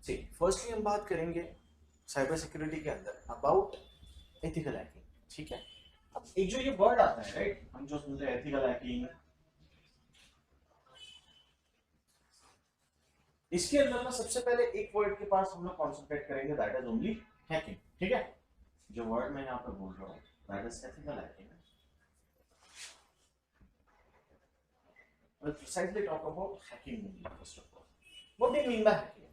ठीक, फर्स्टली हम बात करेंगे साइबर सिक्योरिटी के अंदर अबाउट एथिकल हैकिंग। ठीक है, अब एक जो ये वर्ड आता है, राइट, हम जो सुनते हैं एथिकल हैकिंग, इसके अंदर ना सबसे पहले एक वर्ड के पास हम लोग कॉन्सेंट्रेट करेंगे, दैट इज ओनली हैकिंग। ठीक है, जो वर्ड मैं यहाँ पर बोल रहा हूँ that is ethical hacking. Let's precisely talk about hacking only first of all. What do you mean by hacking?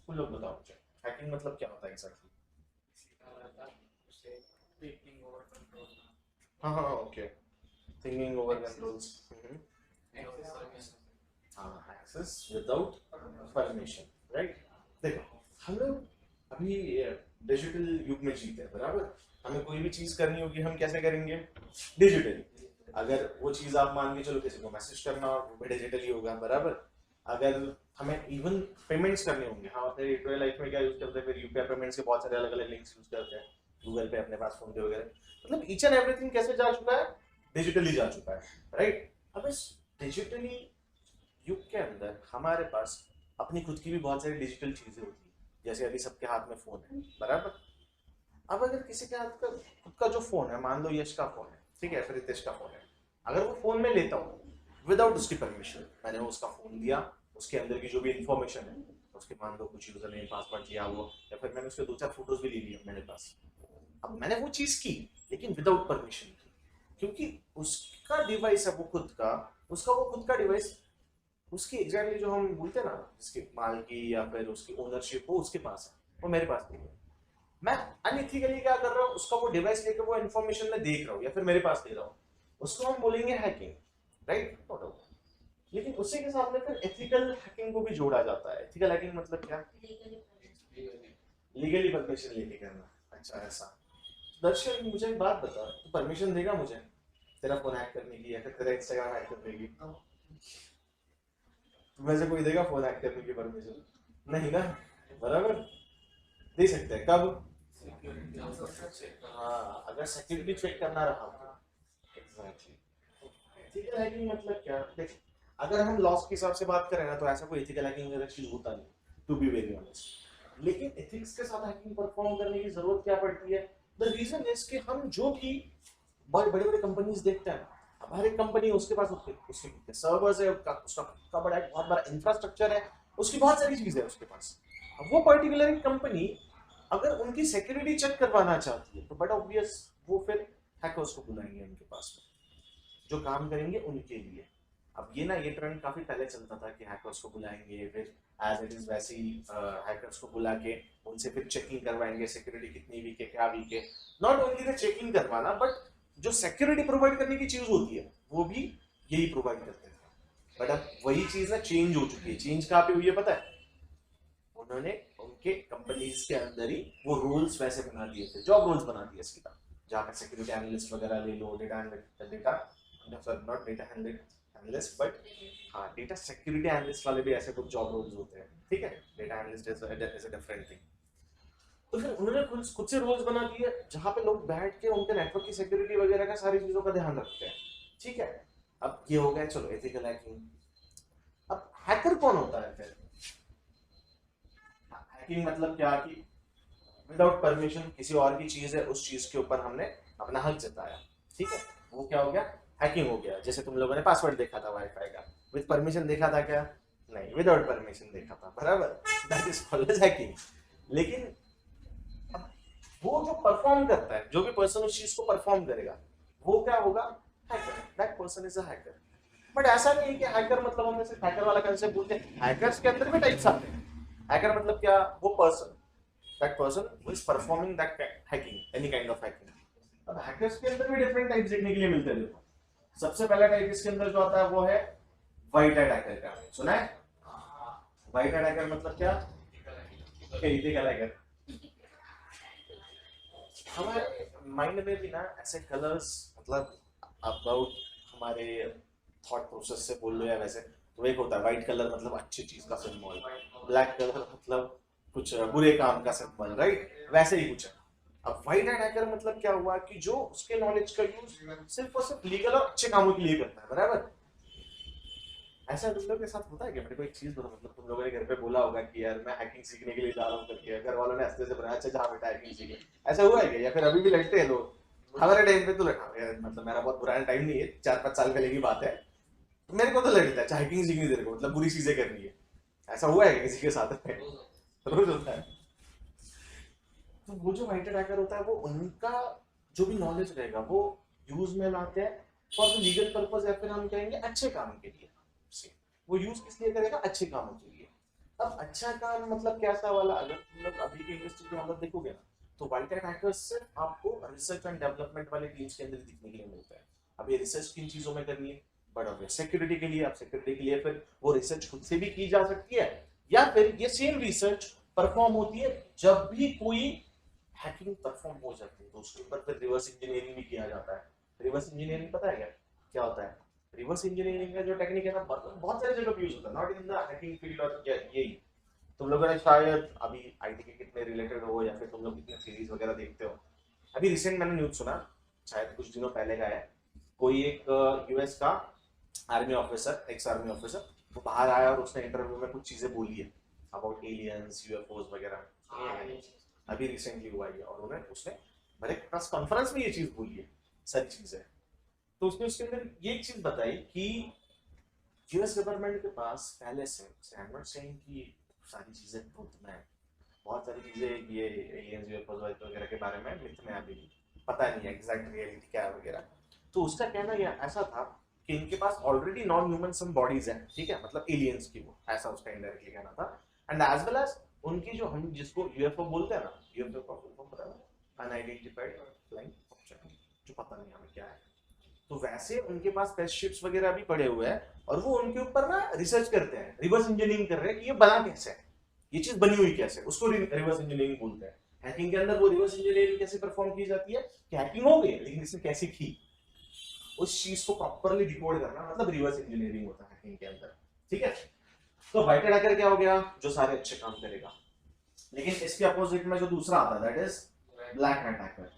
कुछ लोग बताओ मुझे, हैकिंग मतलब क्या होता है एग्जैक्टली? हाँ हाँ, ओके, थिंकिंग ओवर कंट्रोल्स, हाँ, एक्सेस विदाउट परमिशन, राइट। देखो, हम लोग अभी डिजिटल युग में जीते हैं, बराबर। हमें कोई भी चीज करनी होगी हम कैसे करेंगे? डिजिटली। अगर वो चीज आप मान के चलो किसी को मैसेज करना हो वो भी डिजिटली होगा, बराबर। अगर हमें इवन पेमेंट्स करने होंगे, हम अपने डे लाइफ में क्या यूज करते हैं, फिर यूपीआई पेमेंट्स के बहुत सारे अलग अलग लिंक्स यूज करते हैं, गूगल पे, अपने पास फोन पे वगैरह, मतलब ईच एंड एवरीथिंग कैसे जा चुका है? डिजिटली जा चुका है, राइट। अब इस डिजिटली युग के अंदर हमारे पास अपनी खुद की भी बहुत सारी डिजिटल चीजें होती है, जैसे अभी सबके हाथ में फोन है, बराबर। अब अगर किसी के हाथ का खुद का जो फोन है, मान लो यश का फोन है, ठीक है, फिर रितेश का फोन है, अगर वो फोन में लेता हूँ विदाउट उसकी परमिशन, मैंने उसका फोन दिया, उसके अंदर की जो भी इंफॉर्मेशन है, उसके मान लो कुछ यूजर नेम पासवर्ड दिया वो, या फिर मैंने उसके दो चार फोटोज भी ले लिए मेरे पास, अब मैंने वो चीज की लेकिन विदाउट परमिशन, क्योंकि उसका डिवाइस है वो खुद का, उसका वो खुद का डिवाइस, उसकी एग्जैक्टली जो हम बोलते हैं ना, जिसके माल की या फिर उसकी ओनरशिप वो उसके पास है, वो मेरे पास नहीं है। मैं अनइथिकली क्या कर रहा हूँ, उसका वो डिवाइस लेकर वो इन्फॉर्मेशन मैं देख रहा हूँ या फिर मेरे पास दे रहा हूँ, उसको हम बोलेंगे हैकिंग, राइट। लेकिन उसी के साथ में फिर एथिकल हैकिंग को भी जोड़ा जाता है। एथिकल हैकिंग मतलब क्या? लीगली परमिशन लेके करना। अच्छा, ऐसा। दर्शन, मुझे एक बात बता, तू परमिशन देगा मुझे तेरा फोन हैक करने की या फिर तेरा इंस्टाग्राम हैक करने की? तुम्हें से कोई देगा फोन हैक करने की परमिशन? नहीं ना, बराबर। दे सकते हैं कब? हाँ, अगर सिक्योरिटी चेक करना रहा तो। एग्जैक्टली। एथिकल हैकिंग मतलब क्या? देख, अगर हम लॉस के हिसाब से बात करें ना तो ऐसा कोई एथिकल हैकिंग वगैरह चीज होता नहीं, टू बी वेरी ऑनेस्ट। लेकिन एथिक्स के साथ हैकिंग परफॉर्म करने की जरूरत क्या पड़ती है? द रीजन इज कि हम जो भी बड़े बड़े कंपनीज देखते हैं, अब हर एक कंपनी उसके पास उसके सर्वर्स है, उसका बड़ा एक बहुत बड़ा इंफ्रास्ट्रक्चर है, उसकी बहुत सारी चीजें है उसके पास। अब वो पर्टिकुलर कंपनी अगर उनकी सिक्योरिटी चेक करवाना चाहती है तो बड़ा ऑब्वियस वो फिर हैकर्स को बुलाएंगे उनके पास में, जो काम करेंगे उनके लिए। अब ये ना, ये ट्रेंड काफी पहले चलता था कि हैकर्स को बुलाएंगे, फिर एज इट इज वैसे ही हैकर्स को बुला के उनसे फिर चेकिंग करवाएंगे सिक्योरिटी कितनी वीक है, क्या वीक है। नॉट ओनली द चेकिंग करवाना, बट जो सिक्योरिटी प्रोवाइड करने की चीज होती है वो भी यही प्रोवाइड करते थे। बट अब वही चीज ना चेंज हो चुकी है। चेंज कहाँ पे हुई है पता है? उन्होंने उनके कंपनीज के अंदर ही वो रूल्स वैसे बना दिए थे, जॉब रूल्स बना दिए इसकी तरह, जहाँ पे सिक्योरिटी एनालिस्ट वगैरह ले लो, data not data analyst but हाँ, डेटा सिक्योरिटी एनालिस्ट वाले भी ऐसे कुछ जॉब रोल्स होते हैं, ठीक है। Data analyst is a different thing. तो फिर उन्होंने खुद से रूल्स बना दिए जहाँ पे लोग बैठ के उनके नेटवर्क की सिक्योरिटी वगैरह का सारी चीजों का ध्यान रखते हैं, ठीक है। अब ये हो गया, चलो एथिकल हैकिंग। अब हैकर कौन होता है फिर? हैकिंग मतलब क्या कि विदाउट परमिशन किसी और की चीज है, उस चीज के ऊपर हमने अपना हक जताया, ठीक है, वो क्या हो गया? हैकिंग हो गया। जैसे तुम लोगों ने पासवर्ड देखा था वाईफाई का, विद परमिशन देखा था क्या? नहीं, विदाउट परमिशन देखा था, बराबर। That is called as hacking. लेकिन अब वो जो परफॉर्म करता है, जो भी पर्सन उस चीज को परफॉर्म करेगा, वो क्या होगा? Hacker. That person is a hacker. But ऐसा नहीं है कि हैकर मतलब हमने सिर्फ हैकर वाला कंसेप्ट बोलते हैं, हैकर्स के अंदर भी टाइप्स आते हैं। हैकर मतलब क्या? वो person, that person who is performing that hacking, any kind of hacking. अब हैकर्स के अंदर भी डिफरेंट टाइप्स देखने के लिए मिलते हैं। देखो, सबसे पहला टाइप इसके अंदर जो आता है वो है व्हाइट हैट हैकर का। सुना है? व्हाइट हैट हैकर मतलब क्या? Ethical hacker. हमारे माइंड में भी ना ऐसे कलर्स, मतलब अबाउट हमारे थॉट प्रोसेस से बोल लो या वैसे, तो एक होता है व्हाइट कलर मतलब अच्छी चीज का सिंबल, ब्लैक कलर मतलब कुछ बुरे काम का सिंबल, राइट, वैसे ही कुछ है। अब व्हाइट हैट हैकर मतलब क्या हुआ कि जो उसके नॉलेज का यूज सिर्फ और सिर्फ लीगल और अच्छे कामों के लिए करता है, बराबर। ऐसा तुम लोग के साथ होता है कि मेरे को एक चीज बताओ, मतलब तुम लोगों ने घर पे बोला होगा कि यार मैं हैकिंग सीखने के लिए जा रहा हूँ करके, घर वालों ने हंसते से बनाया अच्छा जहाँ बेटा हैकिंग सीखे, ऐसा हुआ है क्या? या फिर अभी भी लड़ते हैं लोग? हमारे टाइम पे तो मतलब मेरा बहुत पुराना टाइम नहीं है, 4-5 साल पहले की बात है, मेरे को तो लगता है चाहे हैकिंग सीखनी तेरे को मतलब बुरी चीजें करनी है। ऐसा हुआ है किसी के साथ में? रोज होता है। तो वो जो वाइट हैकर होता है वो उनका जो भी नॉलेज रहेगा वो यूज में लाते हैं फॉर द लीगल पर्पज, या फिर हम कहेंगे अच्छे काम के लिए। वो यूज किस लिए करेगा? अच्छे कामों के लिए। अब अच्छा काम मतलब कैसा वाला? अगर तुम लोग अभी के इंडस्ट्री के अंदर देखोगे ना, तो वाइट हैकर्स सिर्फ आपको रिसर्च एंड डेवलपमेंट वाले टीम्स के अंदर दिखने के लिए मिलता है। अब ये रिसर्च किन चीजों में करनी है? बड़ा हो सिक्योरिटी के लिए। अब सिक्योरिटी के लिए फिर वो रिसर्च खुद से भी की जा सकती है, या फिर ये सेम रिसर्च परफॉर्म होती है जब भी कोई हैकिंग परफॉर्म हो जाती है तो उसके ऊपर फिर रिवर्स इंजीनियरिंग भी किया जाता है। रिवर्स इंजीनियरिंग पता है क्या क्या होता है? रिवर्स इंजीनियरिंग का जो टेक्निक है ना, बहुत सारी जगह पे यूज होता है, not in the hacking field और यही। तुम लोगों ने शायद अभी आईटी के कितने रिलेटेड हो या फिर तुम लोग कितने सीरीज वगैरह देखते हो, अभी रिसेंट मैंने न्यूज सुना, शायद कुछ दिनों पहले का है, कोई एक यूएस का army officer, ex army officer, वो बाहर आया और उसने इंटरव्यू में कुछ चीजें बोली है अबाउट एलियंस यूएफओस वगैरह। अभी रिसेंटली हुआ है और उन्हें उसने मेरे प्रेस कॉन्फ्रेंस में ये चीज बोली है सारी चीजें। तो उसने उसके अंदर ये एक चीज बताई कि यूएस गवर्नमेंट के पास पहले से, आई एम नॉट सेइंग कि सारी चीजें ट्रुथ में है, बहुत सारी चीजें ये एलियंस यूएफओस वगैरह के बारे में मिथ में अभी पता नहीं है एग्जैक्ट रियलिटी क्या है वगैरह। तो उसका कहना ये ऐसा था कि इनके पास already non human some bodies हैं, ठीक है, मतलब एलियंस की, वो ऐसा उसका इनडायरेक्टली कहना था। एंड एज वेल एज उनकी जो हम जिसको यूएफओ बोलते हैं ना, यूएफओ का फुल फॉर्म पता है? अनआइडेंटिफाइड फ्लाइंग ऑब्जेक्ट, जो पता नहीं हमें क्या है। तो वैसे उनके पास टेस्ट शिप्स वगैरह भी पड़े हुए हैं और वो उनके ऊपर ना रिसर्च करते हैं, रिवर्स इंजीनियरिंग कर रहे हैं कि ये बना कैसे है, ये चीज बनी हुई कैसे, उसको रिवर्स इंजीनियरिंग बोलते हैं। हैकिंग के अंदर वो रिवर्स इंजीनियरिंग कैसे परफॉर्म की जाती है कि हैकिंग हो गई लेकिन इसने कैसे की, उस चीज को प्रॉपरली डिकोड करना मतलब रिवर्स इंजीनियरिंग होता है हैकिंग के अंदर, ठीक है। तो व्हाइट हैकर क्या हो गया? जो सारे अच्छे काम करेगा। लेकिन इसके अपोजिट में जो दूसरा आता है that is black hat hacker.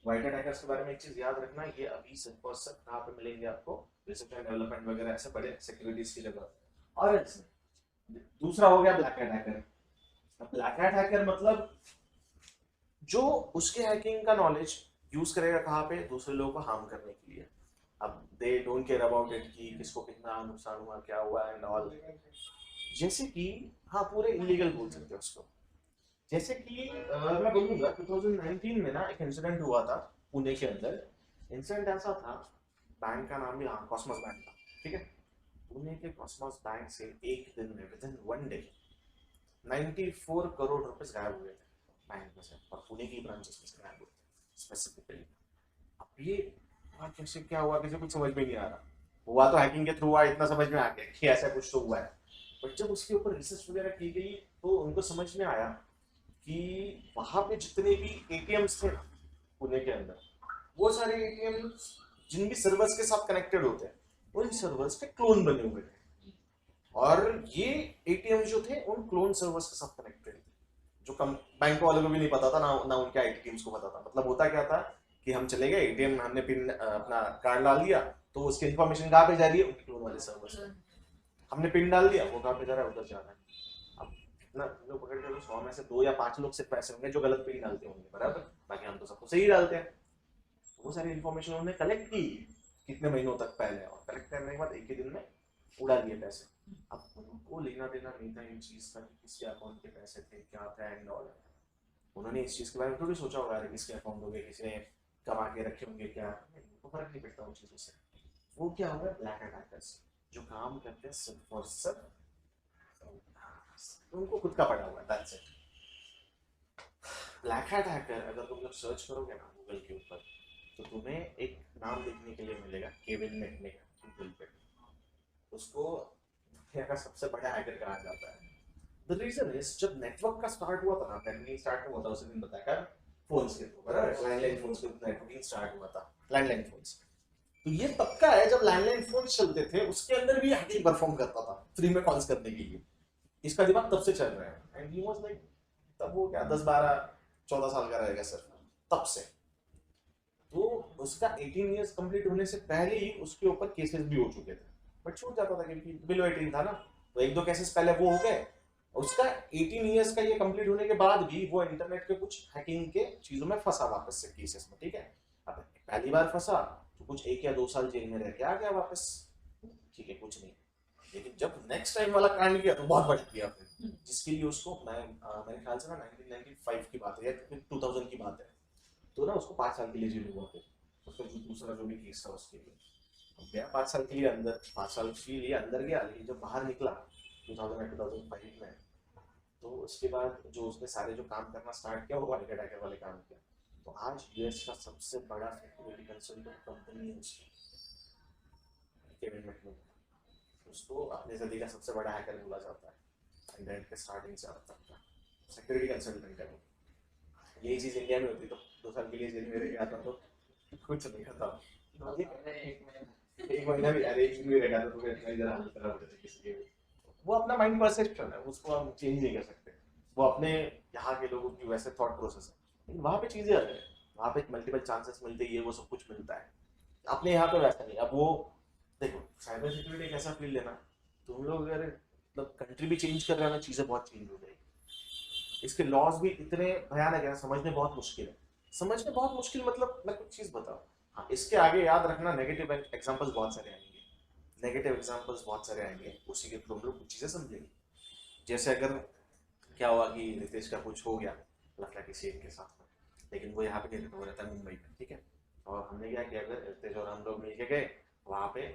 White hat hackers के बारे में एक चीज याद रखना, ये अभी सिर्फ और सिर्फ कहाँ पे मिलेंगे आपको? रिसर्च एंड डेवलपमेंट वगैरह ऐसे बड़े सिक्योरिटीज की जगह। और दूसरा हो गया black hat hacker. Black hat hacker मतलब जो उसके हैकिंग का नॉलेज यूज करेगा कहाँ पे? दूसरे लोगों को हार्म करने के लिए। अब they don't care about it कि किसको कितना नुकसान हुआ, क्या हुआ एंड ऑल। जैसे कि हाँ, पूरे इलीगल बोल सकते हैं उसको। जैसे कि मैं बोलूंगा 2019 में ना एक इंसिडेंट हुआ था पुणे के अंदर। इंसिडेंट ऐसा था, बैंक का नाम भी हाँ कॉस्मोस बैंक था, ठीक है। पुणे के कॉस्मोस बैंक से एक दिन में विद इन 1 डे 94 करोड़ रुपए गायब हुए थे बैंक में से, और पुणे की ब्रांचेस में से गायब हुए थे स्पेसिफिकली। अब ये कैसे क्या हुआ, किसी कुछ समझ में नहीं आ रहा। हुआ तो हैकिंग के थ्रू हुआ, इतना समझ में आ गया कि ऐसा कुछ तो हुआ है। बट जब उसके ऊपर रिसर्च वगैरह की गई तो उनको समझ में आया कि वहां पे जितने भी एटीएम्स थे पुणे के अंदर, वो सारे एटीएम्स जिन भी सर्वर्स के साथ कनेक्टेड होते हैं उन सर्वर्स के क्लोन बने हुए थे। और ये एटीएम जो थे उन क्लोन सर्वर्स के साथ कनेक्टेड थे, जो कम बैंक वालों को भी नहीं पता था ना ना उनके आईटी टीम्स को पता था। मतलब होता क्या था कि हम चले गए एटीएम, हमने पिन अपना कार्ड डाल दिया, तो उसकी इन्फॉर्मेशन कहाँ पे जा रही है? उनके क्लोन वाले सर्वर्स पे। हमने पिन डाल दिया, वो कहाँ पे जा रहा है? उधर जा रहा है। अब इतना लोग पकड़ के 100 में से 2 या 5 लोग सिर्फ ऐसे होंगे जो गलत पिन डालते होंगे, बराबर, बाकी हम तो सबको सही डालते हैं। वो सारी इन्फॉर्मेशन उन्होंने कलेक्ट की कितने महीनों तक पहले, और कलेक्ट करने के बाद एक ही दिन में उड़ा दिए पैसे। अब उनको लेना देना नहीं था इन चीज का, किसके अकाउंट के पैसे थे, क्या था एंड ऑल। उन्होंने इस चीज के बारे में थोड़ी सोचा होगा किसके अकाउंट हो गए, किसी ने कमा के रखे होंगे, क्या उनको फर्क नहीं पड़ता उन चीजों से। वो क्या होगा? ब्लैक हैकर्स जो काम करते हैं सिर्फ और सिर्फ उनको खुद का पड़ा हुआ है, that's it. Black hat hacker अगर तुम लोग सर्च करोगे ना गूगल के ऊपर, तो तुम्हें एक नाम देखने के लिए मिलेगा, केविन मैकनिक गूगल पे। उसको दुनिया का सबसे बड़ा हैकर कहा जाता है। द रीजन इज जब नेटवर्क का स्टार्ट हुआ था ना, नेटवर्किंग स्टार्ट हुआ था उस दिन बताया फोन्स के थ्रू, बराबर, लैंडलाइन फोन्स के नेटवर्किंग स्टार्ट हुआ था, लैंडलाइन फोन्स। तो ये तब का है जब लैंडलाइन फोन्स चलते थे, उसके अंदर भी हैकिंग परफॉर्म करता था फ्री में कॉल्स करने के लिए। इसका दिमाग तब से चल रहा है एंड ही वाज लाइक, तब वो क्या 10-12-14 साल का रहेगा सर तब से। तो उसका 18 इयर्स कंप्लीट होने से पहले ही उसके ऊपर केसेस भी हो चुके थे, बट छूट जाता था क्योंकि बिलो 18 था ना। तो एक दो केसेस पहले वो हो गए, उसका 18 ईयर्स का ये कंप्लीट होने के बाद भी वो इंटरनेट के कुछ हैकिंग के चीजों में फंसा वापस से केसेस में, ठीक है। अब पहली बार फंसा तो कुछ 1 या 2 साल जेल में रह के आ गया वापस, ठीक है, कुछ नहीं। लेकिन जब नेक्स्ट टाइम वाला कांड किया तो बहुत बढ़ गया फिर, जिसके लिए उसको मेरे ख्याल से ना 1995 की बात है या 2000 की बात है, तो ना उसको 5 साल के लिए जेल हुआ फिर, उसका जो दूसरा जो भी केस था उसके लिए। अब गया 5 साल के लिए अंदर, 5 साल के लिए अंदर गया, लेकिन जब बाहर निकला 2005 में, तो उसके बाद जो उसने सारे जो काम करना स्टार्ट किया वो वाइट अटैकर वाले काम किया। तो आज यूएस का सबसे बड़ा सिक्योरिटी कंसल्टेंट कंपनी है उसकी, केविन मैकमोहन, उसको अपने सदी का सबसे बड़ा हैकर बोला जाता है, इंटरनेट के स्टार्टिंग से अब तक का सिक्योरिटी कंसल्टेंट है। यही चीज इंडिया में होती तो 2 साल के लिए जेल में रह गया था तो कुछ नहीं खाता, एक महीना भी, अरे एक भी रह गया था तो फिर इधर हालत खराब हो जाती किसी की। वो अपना माइंड परसेप्शन है, उसको हम चेंज नहीं कर सकते, वो अपने यहाँ के लोगों की वैसे थॉट प्रोसेस है। लेकिन वहाँ पे चीजें अलग है, वहाँ पे मल्टीपल चांसेस मिलते ही है, वो सब कुछ मिलता है। अपने यहाँ पे वैसा नहीं। अब वो देखो, साइबर सिक्योरिटी एक ऐसा फील्ड है ना, तुम लोग अगर मतलब कंट्री भी चेंज कर रहे हो ना, चीजें बहुत चेंज हो जाएगी। इसके लॉज भी इतने भयानक है, समझने बहुत मुश्किल है, समझने बहुत मुश्किल। मतलब मैं कुछ चीज बताऊँ, हाँ, इसके आगे याद रखना नेगेटिव एग्जांपल्स बहुत सारे आएंगे, नेगेटिव एग्जांपल्स बहुत सारे आएंगे, उसी के थ्रू हम लोग कुछ चीजें समझेंगे। जैसे अगर क्या हुआ कि रितेश का कुछ हो गया लफड़ा किसी एक के साथ में, लेकिन वो यहाँ पे नहीं रहता, वो रहता है मुंबई में, ठीक है। और हमने क्या किया, अगर रितेश और हम लोग मिलके गए वहाँ पे,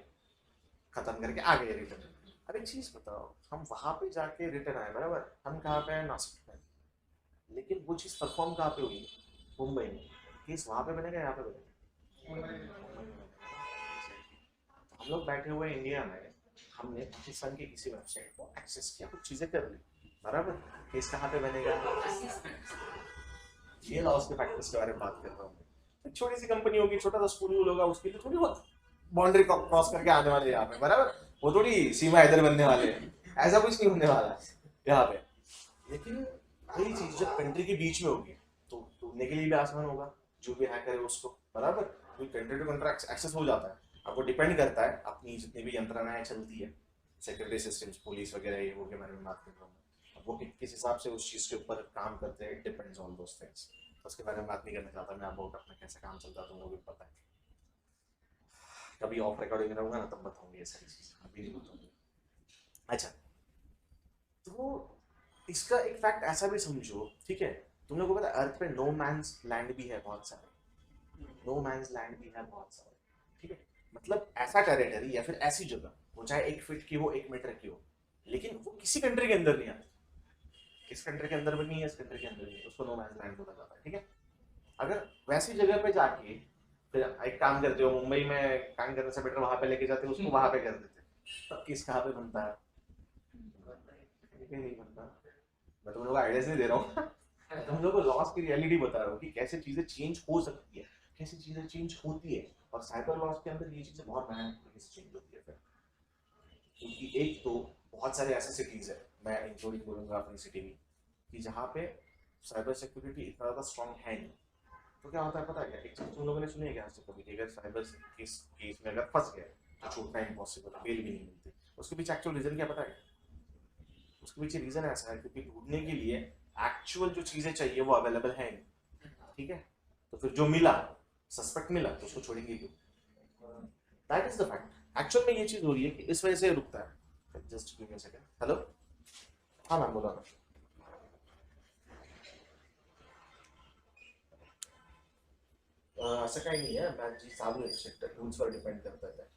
खत्म करके आ गए रिटर्न। अब एक चीज बताओ, हम वहाँ पे जाके रिटर्न आए बराबर, हम कहाँ पे आए, नासिक में, लेकिन वो चीज परफॉर्म कहाँ पे हुई, मुंबई में। केस वहाँ पे बनेगा, यहाँ पे बनेगा, हम लोग बैठे हुए इंडिया में, हमने पाकिस्तान की किसी वेबसाइट को एक्सेस किया, कुछ चीजें कर ली बराबर, केस कहाँ पे बनेगा, ये लॉस के फैक्टर्स के बारे में बात कर रहा हूँ। छोटी सी कंपनी होगी, छोटा सा स्कूल होगा, उसके लिए थोड़ी बहुत बाउंड्री क्रॉस करके आने वाले यहाँ पे बराबर, वो थोड़ी सीमा इधर बनने वाले हैं, ऐसा कुछ नहीं होने वाला यहाँ पे। लेकिन वही चीज जब कंट्री के बीच में होगी तो ढूंढने के लिए भी आसान होगा, जो भी हैकर है उसको बराबर, कंट्री टू कंट्री एक्सेस हो जाता है। अब वो डिपेंड करता है अपनी जितनी भी यंत्रणाएं चलती है, सिक्योरिटी सिस्टम्स, पुलिस वगैरह, ये वो के बारे में बात कर रहा हूँ। अब वो किस हिसाब से उस चीज के ऊपर काम करते हैं, डिपेंड्स ऑन दोस थिंग्स। उसके बारे में बात नहीं करना चाहता मैं, अबाउट अपना कैसे काम चलता है तुमको भी पता है, कभी ऑफ रिकॉर्डिंग रहूंगा ना तब बताऊंगी ये सारी चीजें, अभी नहीं बताऊंगी। अच्छा, तो इसका एक फैक्ट ऐसा भी समझो, ठीक है, तुम लोगों को पता है अर्थ पे नो मैंस लैंड भी है बहुत सारे, नो मैंस लैंड भी है बहुत सारे, ठीक है। मतलब ऐसा टेरिटरी या फिर ऐसी जगह, वो चाहे 1 फीट की हो, 1 मीटर की हो, लेकिन वो किसी कंट्री के अंदर नहीं आती, किस कंट्री के अंदर भी नहीं है, इस कंट्री के अंदर नहीं है, उसको नो मैंस लैंड बोला जाता है, ठीक है। अगर वैसी जगह पे जाके फिर एक काम करते हो, मुंबई में काम करने से बेटर वहां पे लेके जाते हो उसको, वहां पे कर देते, तब केस कहाँ पे बनता है, नहीं बनता। मैं तुम लोग आइडियाज नहीं दे रहा हूँ तुम लोग को लॉस की रियलिटी बता रहा हूँ कि कैसे चीजें चेंज हो सकती है, कैसे चीजें चेंज होती है, और साइबर लॉस के अंदर ये चीजें बहुत भयानक तरीके से चेंज होती है फिर। क्योंकि एक तो बहुत सारे ऐसे सिटीज है, मैं इंक्लूडिंग बोलूंगा अपनी सिटी भी, कि जहाँ पे साइबर सिक्योरिटी इतना ज़्यादा स्ट्रॉन्ग है नहीं। तो क्या होता है पता है क्या, एक चीज़ तुम लोगों ने सुनी है क्या आज तक कभी, कि अगर साइबर केस में अगर फंस गए तो छूटना इम्पॉसिबल है, बेल भी नहीं मिलती। उसके पीछे एक्चुअल रीजन क्या पता है, उसके पीछे रीजन ऐसा है क्योंकि ढूंढने के लिए एक्चुअल जो चीज़ें चाहिए वो अवेलेबल है नहीं, ठीक है। तो फिर जो मिला, सस्पेक्ट मिला, तो उसको छोड़ेंगे क्यों, that is the fact. Actual में ये चीज़ हो रही है कि इस वजह से रुकता है। Just give me a second. Hello, हाँ मैम बोलो ना। असं काही नाही आहे, माझी चालू आहे शिफ्ट, रूल्सवर डिपेंड करत आहे.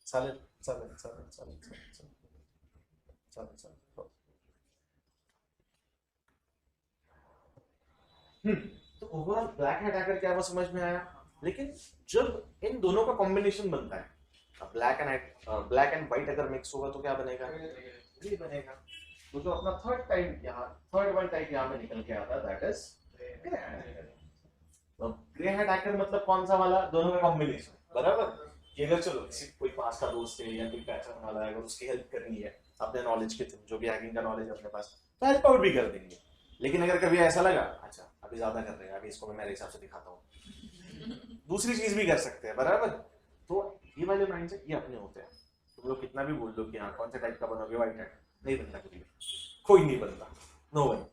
चालेल चालेल चालेल चालेल चालेल चालेल चालेल हो. तो ओवरऑल ब्लैक हैट हैकर क्या वो समझ में आया, लेकिन जब इन दोनों का कॉम्बिनेशन बनता है, ब्लैक एंड व्हाइट अगर मिक्स होगा तो क्या बनेगा, ये बनेगा। तो जो अपना थर्ड वन टाइप यहाँ पे निकल के आता है, दैट इज ग्रे हैट। तो ग्रे हैट हैकर मतलब कौन सा वाला, दोनों का कॉम्बिनेशन बराबर। कि अगर चलो किसी कोई पास का दोस्त है या कोई पहचान वाला है, अगर उसकी हेल्प करनी है अपने नॉलेज के थ्रू, जो भी हैकिंग का नॉलेज है अपने पास, तो हेल्प आउट भी कर देंगे। लेकिन अगर कभी ऐसा लगा अच्छा अभी ज्यादा कर रहे हैं, अभी इसको मैं मेरे हिसाब से दिखाता हूँ, दूसरी चीज भी कर सकते हैं, बराबर। तो ये वाले माइंडसेट ये अपने होते हैं। तुम लोग कितना भी बोल दो कि हाँ कौन से टाइप का बनोगे, व्हाइट हैट, नहीं बनता कभी, कोई नहीं बनता, नो वन।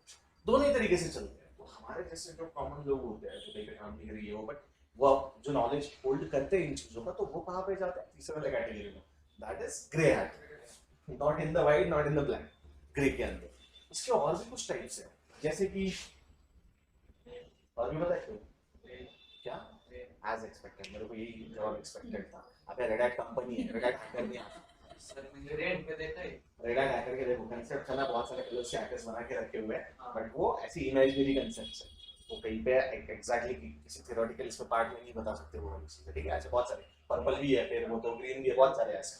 दोनों ही तरीके से चलते हैं। तो हमारे जैसे जो कॉमन लोग होते हैं जो कहीं पे काम नहीं करेंगे वो, बट वो जो नॉलेज होल्ड करते हैं इन चीजों का, तो वो कहाँ पे जाते हैं, तीसरे वाले कैटेगरी में, that is grey hat, not in the white, not in the black, grey के अंदर। इसके और भी कुछ टाइप्स हैं, जैसे कि और भी पता है क्यों, क्या एज एक्सपेक्टेड, मेरे को यही जवाब एक्सपेक्टेड था। अबे रेड हैट कंपनी है, रेड हैट हैकर नहीं आता सर, मैंने रेड पे देखा है, रेड हैट हैकर के देखो कंसेप्ट चला, बहुत सारे कलर्स से हैकर्स बना के रखे हुए हैं, बट वो ऐसी इमेजिनरी कंसेप्ट्स है, वो कहीं पे एग्जैक्टली किसी थ्योरेटिकल इसमें पार्ट में नहीं बता सकते वो वाली चीजें, ठीक है। ऐसे बहुत सारे पर्पल भी है, फिर वो तो ग्रीन भी है, बहुत सारे ऐसे।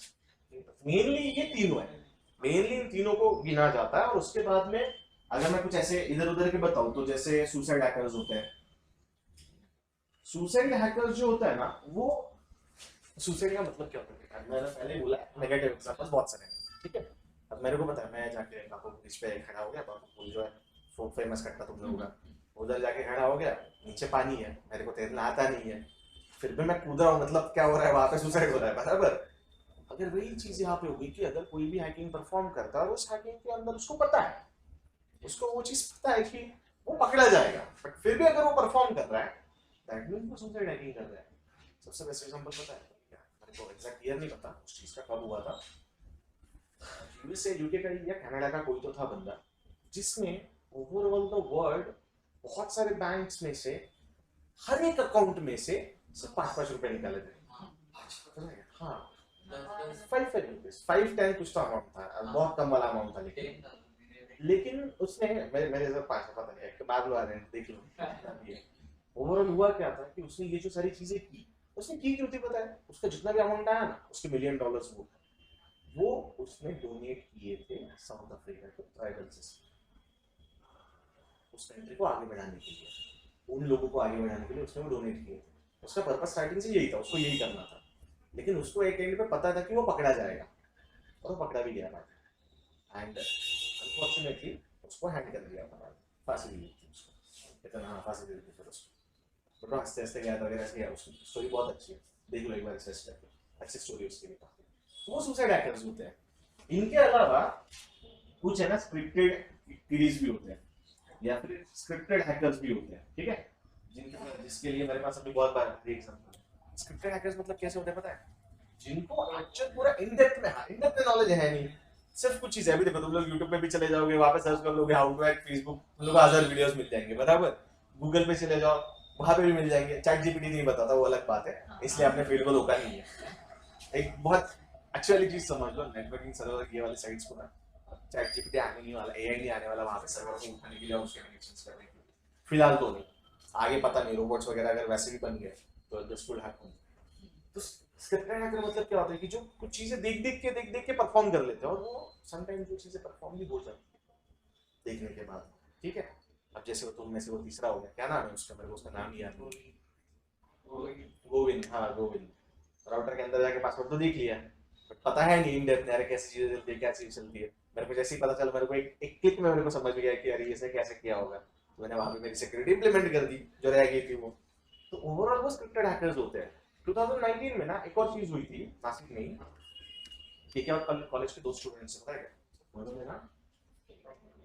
मेनली ये तीनों है, मेनली इन तीनों को गिना जाता है। और उसके बाद में अगर मैं कुछ ऐसे इधर उधर के बताऊं तो जैसे सुसाइड हैकर्स होते हैं। सुसाइड हैकर्स जो होता है ना, वो सुसाइड का मतलब क्या होता है, मैंने पहले बोला नेगेटिव एग्जांपल्स बहुत सारे हैं, ठीक है। अब मेरे को पता है, मैं जाके बापू ब्रिज पे खड़ा हो गया, बापू पुल जो है वो फेमस कट्टा तुम लोगों का, उधर जाके खड़ा हो गया, नीचे पानी है, मेरे को तैरना आता नहीं है, फिर भी मैं कूद रहा हूँ, मतलब क्या हो रहा है वहां पे, सुसाइड हो रहा है, बराबर। अगर वही चीज यहाँ पे होगी कि अगर कोई भी हैकिंग परफॉर्म करता है और उस हैकिंग के अंदर उसको पता है, उसको वो चीज पता है कि वो पकड़ा जाएगा, बट फिर भी अगर वो परफॉर्म कर रहा है, दैट मींस वो सुसाइड हैकिंग कर रहा है। सबसे बेस्ट एग्जांपल पता है क्या, मेरे को एग्जैक्ट ईयर नहीं पता उस चीज का कब हुआ था, यूएसए यूके का या कनाडा का कोई तो था बंदा, जिसने ओवरऑल द वर्ल्ड बहुत सारे बैंक्स में से हर एक अकाउंट में से सिर्फ 5-5 रुपए निकाले थे। हाँ 5-10 कुछ तो अमाउंट था, बहुत कम वाला अमाउंट था, लेकिन उसने मेरे से 5 पता नहीं, एक बाद आ रहे हैं देख लो। ओवरऑल हुआ क्या था कि उसने ये जो सारी चीजें की, उसने की क्यों थी पता है, उसका जितना भी अमाउंट आया ना, उसके $1 मिलियन वो उसने डोनेट किए थे साउथ अफ्रीका के ट्राइबल सिस्टम, उस कंट्री को आगे बढ़ाने के लिए, उन लोगों को आगे बढ़ाने के लिए उसने वो डोनेट किए थे। उसका पर्पस स्टार्टिंग से यही था, उसको यही करना था, लेकिन उसको एक एंड पे पता था कि वो पकड़ा जाएगा, और वो पकड़ा भी गया था, एंड अनफॉर्चुनेटली उसको हैंड कर दिया था, फांसी दी थी उसको, इतना हाँ फांसी दी थी फिर उसको, बट हंसते हंसते गया था वगैरह ऐसे गया। उसकी स्टोरी बहुत अच्छी है, देख लो एक बार सर्च करके, अच्छी स्टोरी उसकी भी काफी। तो वो सुसाइड हैकर्स होते हैं। इनके अलावा कुछ है ना स्क्रिप्टेड किलीज भी होते हैं, या फिर स्क्रिप्टेड हैकर्स भी होते हैं, ठीक है, जिसके लिए मेरे पास अभी बहुत बार एग्जांपल। स्क्रिप्टेड हैकर्स मतलब कैसे होते हैं पता है, जिनको एक्चुअल पूरा इन डेप्थ में नॉलेज है नहीं, सिर्फ कुछ चीजें। अभी देखो तुम लोग यूट्यूब पे भी चले जाओगे, वहां पे सर्च कर लोगे हाउ टू हैक फेसबुक, तुम लोग 1000 वीडियोस मिल जाएंगे, बराबर। गूगल पे चले जाओ, वहां पे भी मिल जाएंगे। चैट जीपीटी नहीं बताता, वो अलग बात है, इसलिए अपने फील्ड को धोखा नहीं है। एक बहुत अच्छी वाली चीज समझ लो, नेटवर्किंग सर्वर ये वाले साइट्स को ना, चैट जीपीटी आने नहीं वाला, एआई नहीं आने वाला वहां पे सर्वर को उठाने के लिए, उसके कनेक्शंस करने के लिए, फिलहाल तो नहीं, आगे पता नहीं, रोबोट्स वगैरह अगर वैसे भी बन गए तो दिस विल हैपन। तो स्क्रिप्टेड हैकर मतलब क्या होता है कि जो कुछ चीजें देख देख के परफॉर्म कर लेते हैं, और वो समटाइम्स वो चीजें परफॉर्म भी हो जाती है देखने के बाद, ठीक है। अब जैसे वो तुम में से वो तीसरा हो गया, क्या नाम है उसका, मेरे को उसका नाम ही याद नहीं, गोविंद, हाँ गोविंद। राउटर के अंदर जाके पासवर्ड तो देख लिया, बट पता है नहीं इन डेप्थ यार कैसी चीजें चलती है, क्या चीज चलती है। मेरे को जैसे ही पता चला, मेरे को एक क्लिक में मेरे को समझ गया कि अरे इसे कैसे किया होगा, तो मैंने वहां पे मेरी सिक्योरिटी इंप्लीमेंट कर दी जो रह गई थी वो। तो ओवरऑल वो स्क्रिप्टेड हैकर्स होते हैं। 2019 में ना एक और चीज हुई थी नासिक में ही, केकेआर कॉलेज के 2 स्टूडेंट्स पता है क्या उन्होंने ना,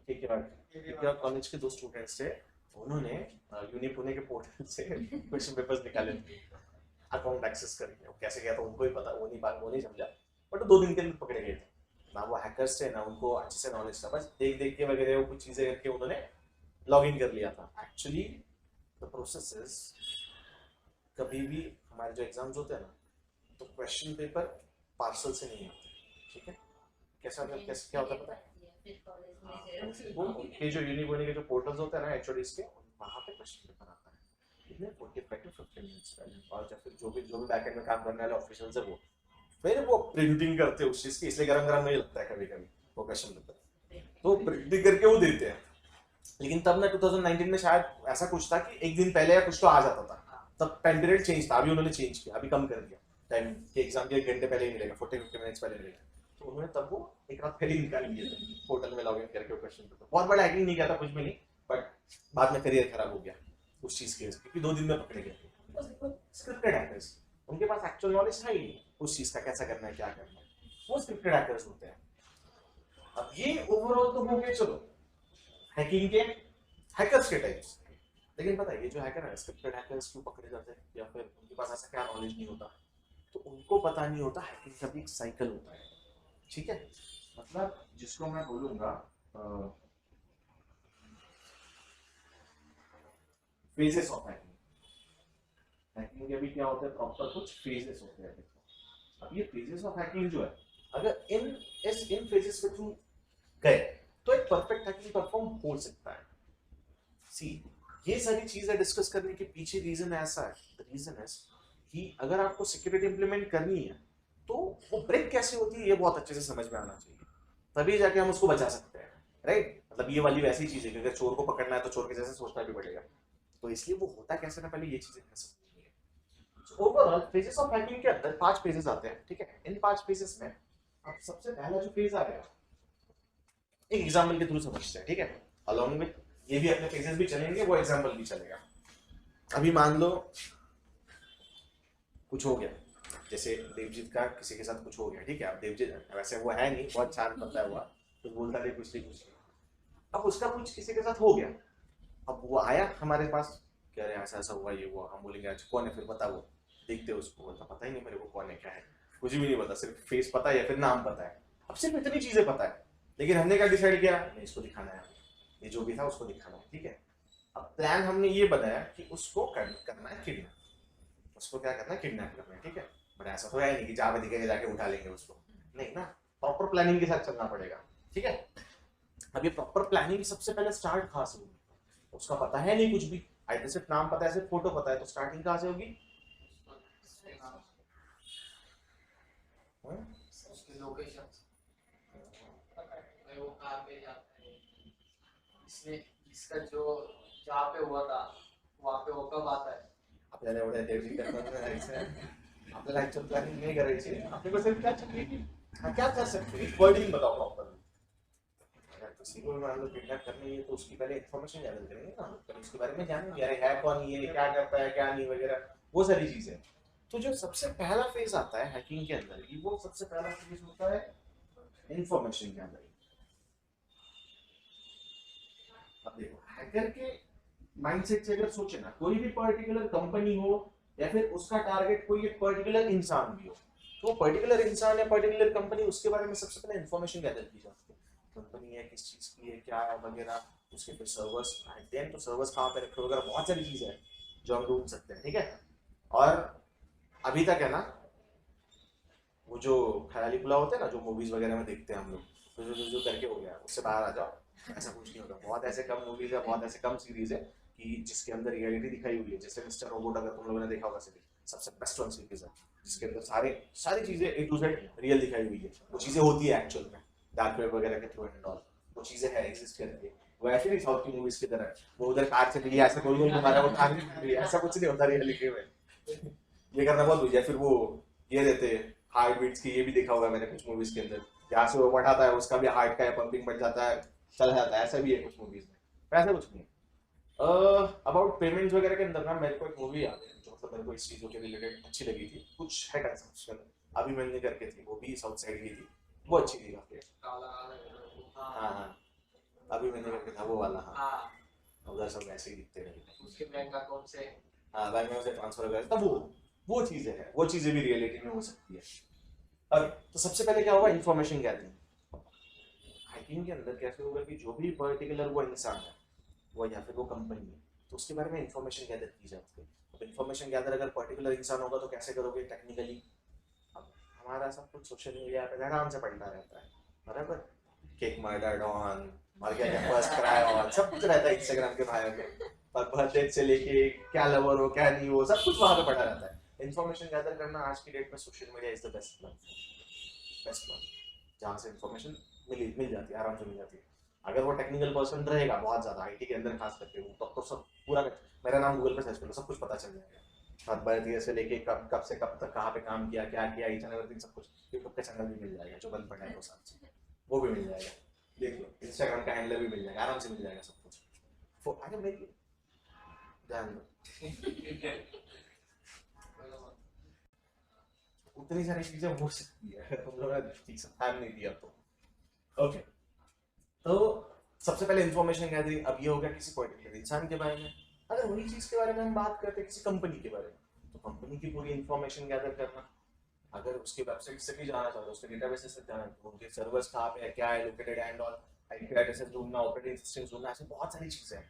केकेआर कॉलेज के 2 स्टूडेंट्स थे, उन्होंने यूनी पुणे के पोर्टल से क्वेश्चन पेपर्स निकाले थे अकाउंट एक्सेस करके। वो कैसे गया था उनको ही पता, वो नहीं समझा, बट 2 दिन के अंदर पकड़े गए थे। ना वो हैकर्स थे, ना उनको अच्छे से नॉलेज था, बस देख देख के वगैरह वो कुछ चीजें करके उन्होंने लॉग इन कर लिया था। एक्चुअली द प्रोसेस इज, कभी भी हमारे जो एग्जाम्स होते हैं ना, तो क्वेश्चन पेपर पार्सल से नहीं आते, ठीक है। कैसा कैसे क्या होता है पता है, वो ये जो यूनिवर्सिटी के जो पोर्टल्स होते हैं ना एचओडीज के, वहां पे क्वेश्चन पेपर आता है कितने 45 टू 50 मिनट्स पहले, और जब फिर जो भी बैकएंड में काम करने वाले ऑफिशियल्स है वो फिर वो प्रिंटिंग करते हैं उस चीज की, इसलिए गरम गरम नहीं लगता है कभी कभी वो क्वेश्चन पेपर, तो प्रिंटिंग करके वो देते हैं। लेकिन तब ना 2019 में शायद ऐसा कुछ था कि एक दिन पहले या कुछ तो आ जाता था, तब टाइम पीरियड चेंज था, अभी उन्होंने चेंज किया, अभी कम कर दिया टाइम कि एग्जाम के 1 घंटे पहले ही मिलेगा, 40-50 मिनट्स पहले मिलेगा। तो उन्होंने तब वो एक रात पहले ही निकाल लिए थे पोर्टल में लॉगिन करके क्वेश्चन पेपर। बहुत बड़ा हैकिंग नहीं किया था, कुछ भी नहीं, बट बाद में करियर खराब हो गया उस चीज के, क्योंकि 2 दिन में पकड़े गए। स्क्रिप्टेड हैकर्स, उनके पास एक्चुअल नॉलेज था ही नहीं उस चीज का, कैसा करना है क्या करना है, वो स्क्रिप्टेड हैकर्स होते हैं। अब ये ओवरऑल तो हो गए चलो हैकिंग के हैकर्स के टाइप्स, लेकिन पता है ये जो हैकर है स्क्रिप्टेड हैकर्स क्यों पकड़े जाते हैं, या फिर उनके पास ऐसा क्या नॉलेज नहीं होता, तो उनको पता नहीं होता हैकिंग का भी एक साइकिल होता है, ठीक है। मतलब जिसको मैं बोलूंगा फेजेस ऑफ हैकिंग, हैकिंग के भी क्या होते हैं प्रॉपर कुछ फेजेस होते हैं। अब ये फेजेस ऑफ हैकिंग जो है, अगर इन फेजेस के थ्रू गए तो एक परफेक्ट हैकिंग परफॉर्म हो सकता है। सी ये सारी चीजें डिस्कस करने के पीछे रीजन ऐसा है, द रीजन इज कि अगर आपको सिक्योरिटी इंप्लीमेंट करनी है तो वो ब्रेक कैसे होती है ये बहुत अच्छे से समझ में आना चाहिए, तभी जाके हम उसको बचा सकते हैं, राइट। मतलब ये वाली वैसी चीज है कि अगर चोर को पकड़ना है तो चोर के जैसे सोचना भी पड़ेगा, तो इसलिए वो होता कैसे ना पहले ये चीजें कर सकती है। ओवरऑल फेजेस ऑफ हैकिंग के अंदर 5 फेजेस आते हैं, ठीक है। इन 5 फेजेस में अब सबसे पहला जो फेज आ गया एक एग्जाम्पल के थ्रू समझते हैं, ठीक है। अलॉन्ग विद ये भी अपने फेजेस भी चलेंगे, वो एग्जाम्पल भी चलेगा। अभी मान लो कुछ हो गया, जैसे देवजीत का किसी के साथ कुछ हो गया, ठीक है। अब देवजीत वैसे वो है नहीं, बहुत शांत बंदा है, हुआ तो बोलता नहीं कुछ नहीं कुछ नहीं। अब उसका कुछ किसी के साथ हो गया, अब वो आया हमारे पास, कह रहे ऐसा ऐसा हुआ ये हुआ, हम बोलेंगे अच्छा कौन है फिर बता, वो देखते हैं उसको, बोलता पता ही नहीं मेरे को कौन है क्या है, कुछ भी नहीं पता, सिर्फ फेस पता है या फिर नाम पता है। अब सिर्फ इतनी चीजें पता है, लेकिन हमने क्या डिसाइड किया, नहीं इसको दिखाना है, ये जो भी था उसको दिखाना है, ठीक है। अब प्लान हमने ये बनाया कि उसको करना है किडनैप, उसको क्या करना है किडनैप करना है, ठीक है। बट ऐसा तो है नहीं कि जहाँ पे दिखेगा जाके उठा लेंगे उसको, नहीं ना, प्रॉपर प्लानिंग के साथ चलना पड़ेगा, ठीक है। अब ये प्रॉपर प्लानिंग सबसे पहले स्टार्ट कहाँ से होगी, उसका पता है नहीं कुछ भी, आइए सिर्फ नाम पता है सिर्फ फोटो पता है, तो स्टार्टिंग कहाँ से होगी, उसकी लोकेशन वो कहाँ पे जाता है, इसने इसका जो जहाँ पे हुआ था वहाँ पे वो कब आता है। आपल्याला एवढ्या डेव्हिड करणार राहायचं, आपल्याला ऍक्च्युअल प्लॅनिंग नाही करायची, आपले को सिर्फ क्या चाहिए कि हाँ क्या कर सकते हैं, वर्डिंग बताओ प्रॉपर। अगर किसी को मान लो किडनैप करनी है तो उसकी पहले इन्फॉर्मेशन गैदर करेंगे ना, फिर उसके बारे में जानेंगे अरे है कौन ये, क्या करता है क्या नहीं वगैरह, वो सारी चीजें। तो जो सबसे पहला फेज आता है हैकिंग के अंदर ही, वो सबसे पहला फेज होता है इंफॉर्मेशन गैदरिंग। अब देखो हैकर के माइंडसेट से अगर सोचे ना, कोई भी पर्टिकुलर कंपनी हो या फिर उसका टारगेट कोई एक पर्टिकुलर इंसान भी हो, तो वो पर्टिकुलर इंसान या पर्टिकुलर कंपनी उसके बारे में सबसे पहले इंफॉर्मेशन गैदर की जाती है, कंपनी है किस चीज की है क्या है वगैरह, उसके फिर सर्वर्स देन तो सर्वर्स कहाँ पे रखे वगैरह, बहुत सारी चीजें हैं जो हम ढूंढ सकते हैं, ठीक है। और अभी तक है ना वो जो ख्याली पुलाव होते हैं ना जो मूवीज वगैरह में देखते हैं हम लोग, तो जो करके हो गया उससे बाहर आ जाओ, ऐसा कुछ नहीं होता। बहुत ऐसे कम मूवीज है, बहुत ऐसे कम सीरीज है कि जिसके अंदर रियलिटी दिखाई हुई है, जैसे मिस्टर रोबोट अगर तुम लोगों ने देखा होगा सीरीज, सबसे बेस्ट वन सीरीज है जिसके अंदर सारी चीजें ए टू जेड रियल दिखाई हुई है, वो चीजें होती है एक्चुअल में, डार्क वेब वगैरह के थ्रू एंड ऑल, वो चीजें है एग्जिस्ट करती है। वो ऐसे नहीं साउथ की मूवीज की तरह वो उधर कार चली गई ऐसे गोल गोल घुमा रहा है वो कार नहीं, ऐसा कुछ नहीं होता रियलिटी में। ये करना बहुत बुझा, फिर वो ये देते हार्ट बीट्स की, ये भी देखा होगा मैंने कुछ मूवीज के अंदर, जहाँ से वो बढ़ाता है उसका भी हार्ट का पंपिंग बढ़ जाता है, चल जाता है, ऐसा भी है कुछ मूवीज में, वैसा कुछ नहीं। अबाउट पेमेंट्स वगैरह के अंदर ना मेरे को एक मूवी याद है जो मतलब मेरे को इस चीज़ों के रिलेटेड अच्छी लगी थी, कुछ है कंसेप्ट उसके अंदर, अभी मैंने करके थी, वो भी साउथ साइड की थी, वो अच्छी थी काफी। हाँ हाँ, अभी मैंने करके था वो वाला, हाँ उधर सब वैसे ही दिखते रहे उसके बैंक अकाउंट से, हाँ बैंक में से ट्रांसफर वगैरह, तब वो चीजें हैं, वो चीजें भी रियलिटी में हो सकती है। अब तो सबसे पहले क्या होगा, इन्फॉर्मेशन गैदरिंग। हैकिंग के अंदर कैसे होगा कि जो भी पर्टिकुलर वो इंसान है वो या फिर वो कंपनी है, तो उसके बारे में इंफॉर्मेशन गैदर की जाती है। अब इंफॉर्मेशन गैदर अगर पर्टिकुलर इंसान होगा तो कैसे करोगे टेक्निकली, अब हमारा सब कुछ सोशल मीडिया पे आराम से पड़ता रहता है, बराबर, केक मर्डर ऑन और क्या क्या फर्स्ट क्राई ऑन सब कुछ रहता है इंस्टाग्राम के भाइयों के, और बर्थडे से लेके क्या लवर हो क्या नहीं हो सब कुछ वहां पे पड़ा रहता है। इन्फॉर्मेशन गैदर करना आज की डेट में social media is the best platform, best one, जहाँ से इन्फॉर्मेशन मिल जाती है, आराम से मिल जाती है। अगर वो टेक्निकल पर्सन रहेगा बहुत ज्यादा आईटी के अंदर खास करके वो, तब तो सब पूरा मेरा नाम गूगल पे सर्च कर लो सब कुछ पता चल जाएगा, हाथ बर्थडे से लेके कब कब से कब तक कहाँ पे काम किया क्या किया ईच एंड एवरीथिंग सब कुछ, यूट्यूब का चैनल भी मिल जाएगा जो बंद पड़ा है 2 साल से, वो भी मिल जाएगा, देख लो इंस्टाग्राम का हैंडलर भी मिल जाएगा, आराम से मिल जाएगा सब कुछ। अरे मेरी ध्यान दो उतनी सारी चीजें हो सकती है अगर तुम लोगों ने ठीक से ध्यान नहीं दिया तो। ओके, तो सबसे पहले इंफॉर्मेशन गैदरिंग। अब ये हो गया किसी पर्टिकुलर इंसान के बारे में। अगर वही चीज के बारे में हम बात करते हैं किसी कंपनी के बारे में, तो कंपनी की पूरी इंफॉर्मेशन गैदर करना। अगर उसकी वेबसाइट से भी जाना चाहते हो, उसके डेटाबेस से जाना, तो उनके सर्वर्स कहाँ पे है, क्या है, located and all, IP addresses ढूंढना, ऑपरेटिंग सिस्टम ढूंढना, ऐसे बहुत सारी चीजें हैं।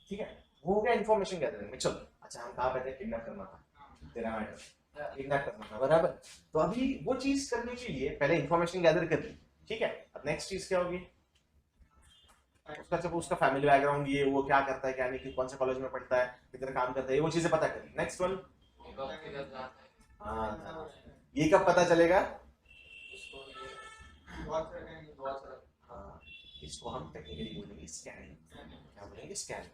ठीक है, वो हो गया इंफॉर्मेशन गैदरिंग में। चलो अच्छा, हम कहाँ पे थे, किडनैप करना था, तेरा मैटर किडनैप करना था, बराबर। तो अभी वो चीज करने के लिए पहले इंफॉर्मेशन गैदर कर ली, ठीक है। अब नेक्स्ट चीज क्या होगी, उसका जब उसका फैमिली बैकग्राउंड, ये वो क्या करता है क्या नहीं, कौन से कॉलेज में पढ़ता है, किधर काम करता है, ये वो चीजें पता करी। नेक्स्ट वन, हाँ, ये कब पता चलेगा, हाँ, इसको हम टेक्निकली बोलेंगे स्कैनिंग। क्या बोलेंगे, स्कैनिंग।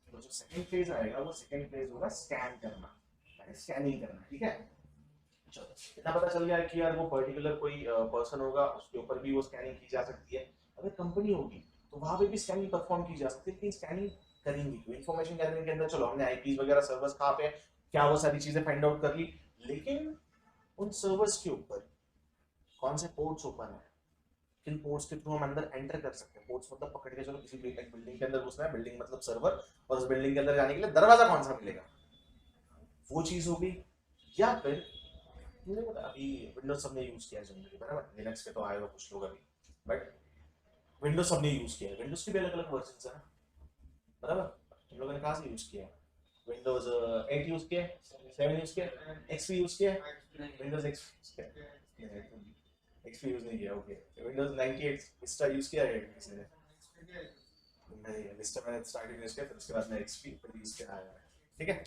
तो जो सेकंड फेज आएगा वो सेकंड फेज होगा स्कैन करना, स्कैनिंग करना, ठीक है। चलो इतना पता चल गया कि यार वो पर्टिकुलर कोई पर्सन होगा, उसके ऊपर भी वो स्कैनिंग की जा सकती है। अगर कंपनी होगी तो वहां पे भी स्कैनिंग परफॉर्म की जा सकती है, लेकिन स्कैनिंग करेंगी तो इंफॉर्मेशन गैदरिंग के अंदर, चलो हमने आईपीज वगैरह सर्वर्स कहाँ पे क्या, वो सारी चीजें फाइंड आउट कर ली, लेकिन उन सर्वर्स के ऊपर कौन से पोर्ट्स ओपन है, किन पोर्ट्स के थ्रू हम अंदर एंटर कर सकते हैं। पोर्ट्स मतलब पकड़ के चलो किसी बिल्डिंग के अंदर घुसना है, बिल्डिंग मतलब सर्वर, और उस बिल्डिंग के अंदर जाने के लिए दरवाजा कौन सा मिलेगा, वो चीज होगी। या फिर मुझे पता, अभी विंडोज सबने यूज किया है जनरली, बराबर, लिनक्स के तो आए हो कुछ लोग अभी, बट विंडोज सबने यूज किया है। विंडोज के भी अलग अलग वर्जन है, बराबर। तुम लोगों ने कहाँ से यूज किया है, विंडोज 8 यूज किया, 7 यूज किया, एक्सपी यूज किया, विंडोज एक्सपी यूज नहीं किया, ओके। विंडोज 98 विस्टा यूज किया है किसी ने, नहीं, विस्टा मैंने स्टार्टिंग यूज किया, फिर उसके बाद मैं एक्सपी पर यूज किया है, ठीक है।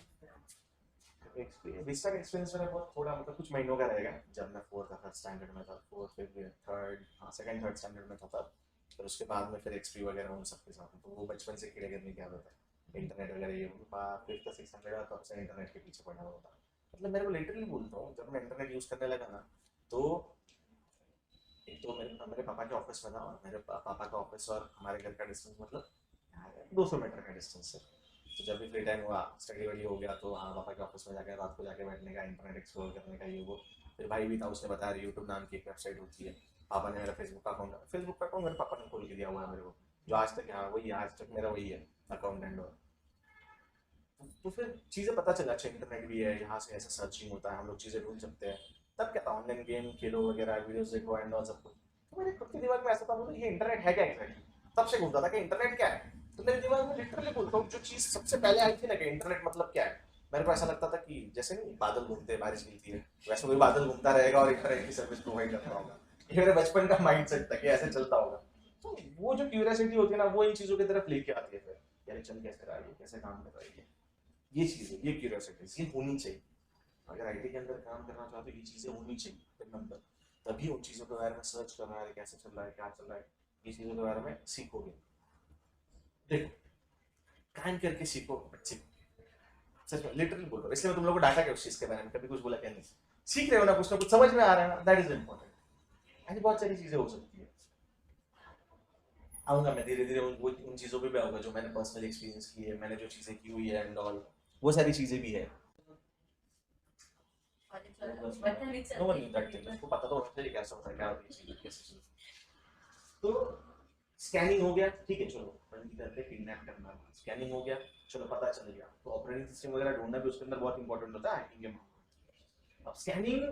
विस्टा का एक्सपीरियंस मेरा बहुत थोड़ा, मतलब कुछ महीनों का रहेगा। जब मैं फोर्थ थर्ड स्टैंडर्ड में था, फोर्थ फिर थर्ड, हाँ सेकंड थर्ड स्टैंडर्ड में था तब, फिर उसके बाद में फिर एक्सपी वगैरह उन सबके साथ, तो वो बचपन से कीड़े करने की आदत है, इंटरनेट वगैरह ये फिफ्थ सिक्स स्टैंडर्ड तब से इंटरनेट के पीछे पड़ा हुआ था। मतलब मेरे को लिटरली बोलता हूँ, जब मैं इंटरनेट यूज करने लगा ना, तो एक तो मेरे पापा के ऑफिस में था, और मेरे पापा का ऑफिस और हमारे घर का डिस्टेंस मतलब 200 मीटर का डिस्टेंस है। तो जब भी फ्री टाइम हुआ, स्टडी वडी हो गया, तो हाँ पापा के ऑफिस में जाकर रात को जाके बैठने का, इंटरनेट एक्सप्लोर करने का, ये वो। फिर भाई भी था, उसने बताया यूट्यूब नाम की एक वेबसाइट होती है। पापा ने मेरा फेसबुक अकाउंट मेरे पापा ने खोल के दिया हुआ है मेरे को, जो आज तक, हाँ वही आज तक मेरा वही है अकाउंट एंड और। तो फिर चीज़ें पता चला, अच्छा इंटरनेट भी है, यहाँ से ऐसा सर्चिंग होता है, हम लोग चीज़ें ढूंढ सकते हैं। तब क्या था, ऑनलाइन गेम खेलो वगैरह, वीडियोस देखो एंड ऑल सब कुछ। तो मेरे खुद के दिमाग में ऐसा था, मतलब ये इंटरनेट है क्या एग्जैक्टली, तब से घूमता था कि इंटरनेट क्या है। तो मेरे दिमाग में लिटरली बोलता हूँ, जो चीज़ सबसे पहले आई थी ना कि इंटरनेट मतलब क्या है, मेरे को ऐसा लगता था कि जैसे नहीं बादल घूमते हैं, बारिश गिरती है, वैसे कोई बादल घूमता रहेगा और इंटरनेट की सर्विस प्रोवाइड करता होगा। ये मेरे बचपन का माइंड सेट था कि ऐसे चलता होगा। तो वो जो क्यूरियोसिटी होती है ना, वो इन चीज़ों की तरफ लेके आती है, फिर यार चल कैसे रहा है, कैसे काम कर रहा है, ये चीज़ है, ये क्यूरियोसिटी ये होनी चाहिए। अगर आईटी के अंदर काम करना चाहते हो, ये चीज़ें होनी चाहिए नंबर, तभी उन चीज़ों के बारे में सर्च करना है, कैसे चल रहा है, क्या चल रहा है, ये चीज़ों के बारे में सीखोगे। देखो, काम करके सीखो बच्चे, सच में लिटरली बोल रहा हूँ, इसलिए मैं तुम लोगों को डाटा क्या उस चीज़ के बारे में, कभी कुछ बोला क्या नहीं, सीख रहे हो ना कुछ समझ में आ रहा है ना, दैट इज इम्पोर्टेंट। ऐसी बहुत सारी चीज़ें हो सकती है। आऊँगा मैं धीरे धीरे उन चीज़ों पे भी आऊँगा जो मैंने पर्सनल एक्सपीरियंस की है, मैंने जो चीज़ें की हुई है एंड ऑल, वो सारी चीज़ें भी है। No one knew that thing, उसको पता तो होना चाहिए कैसा होता है, क्या होती है चीज़ें, कैसे चीज़ें। तो स्कैनिंग हो गया, ठीक है, चलो बंदी करके किडनैप करना, स्कैनिंग हो गया, चलो पता चल गया। तो ऑपरेटिंग सिस्टम वगैरह ढूंढना भी उसके अंदर बहुत इंपॉर्टेंट होता है हैकिंग के मामले। अब स्कैनिंग,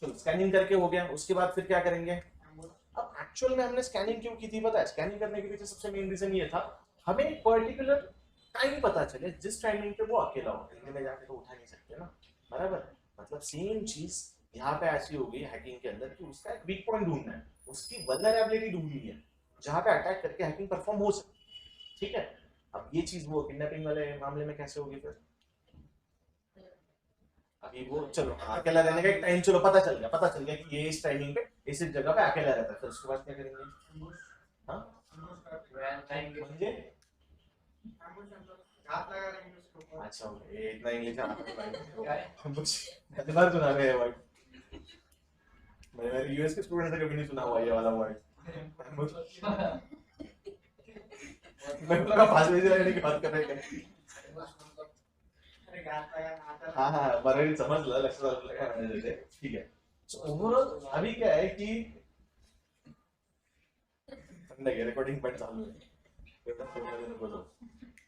चलो स्कैनिंग करके हो गया, उसके बाद फिर क्या करेंगे। अब एक्चुअल में हमने स्कैनिंग क्यों की थी पता है, स्कैनिंग करने के पीछे सबसे मेन रीजन ये था, हमें एक पर्टिकुलर टाइम पता चले जिस टाइमिंग पे वो अकेला हो, दिल्ली में जाके तो उठा नहीं सकते ना, बराबर। मतलब सेम चीज यहाँ पे ऐसी होगी हैकिंग के अंदर कि उसका एक वीक पॉइंट ढूंढना है, उसकी वल्नरेबिलिटी ढूंढनी है, जहाँ पे अटैक करके हैकिंग परफॉर्म हो सके, ठीक है। अब ये चीज वो किडनैपिंग वाले मामले में कैसे होगी फिर, अभी वो चलो अकेला रहने का एक टाइम, चलो पता चल गया कि ये इस टाइमिंग पे इस जगह पे अकेला रहता है, फिर उसके बाद क्या करेंगे, हाँ म्हणजे अच्छा ओके, ये इतना इंग्लिश पहली बार सुना है ये वर्ड, मैंने यूएस के स्टूडेंट से कभी नहीं सुना हुआ ये वाला वर्ड। मैं पूरा भाषा में रहने की बात कर रहे हैं, हाँ हाँ बराबर समझ लो लक्षण ठीक है। So, overall अभी क्या है कि नहीं रिकॉर्डिंग बट चालू है।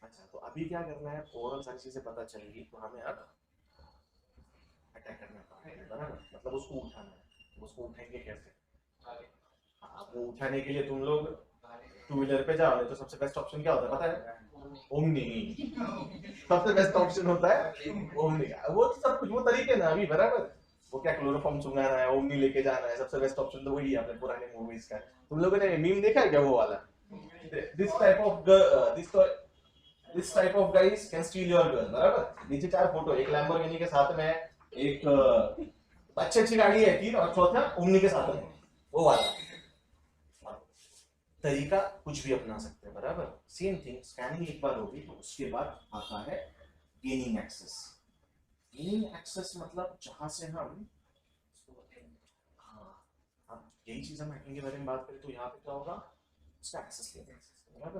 अच्छा तो अभी क्या करना है, ओवरऑल सारी चीजें पता चलेगी तो हमें अब अटैक करना पड़ेगा बराबर, मतलब उसको उठाना है। उसको उठाएंगे कैसे? हाँ वो उठाने के लिए तुम लोग टू व्हीलर पे जाओ, नहीं तो सबसे बेस्ट ऑप्शन क्या होता है पता है? ओमनी। सबसे बेस्ट ऑप्शन होता है ओमनी का। वो तो सब कुछ वो तरीके ना अभी बराबर, वो क्या क्लोरोफॉर्म चुंगाना है, ओमनी लेके जाना है, सबसे बेस्ट ऑप्शन तो वही है अपने पुराने मूवीज का। तुम लोगों ने मीम देखा है क्या वो वाला? This type of this type of guys can steel your girl बराबर। नीचे 4 फोटो, एक लैम्बोर्गिनी के साथ में, एक अच्छी अच्छी गाड़ी है 3, और चौथा ओमनी के साथ में, वो वाला तरीका कुछ भी अपना सकते हैं बराबर। सेम थिंग स्कैनिंग एक बार होगी तो उसके बाद आता है गेनिंग एक्सेस। गेनिंग एक्सेस मतलब जहां से हम, हाँ अब यही चीज हम हैकिंग के बारे में बात करें तो यहाँ पे क्या होगा, उसका एक्सेस लेना बराबर।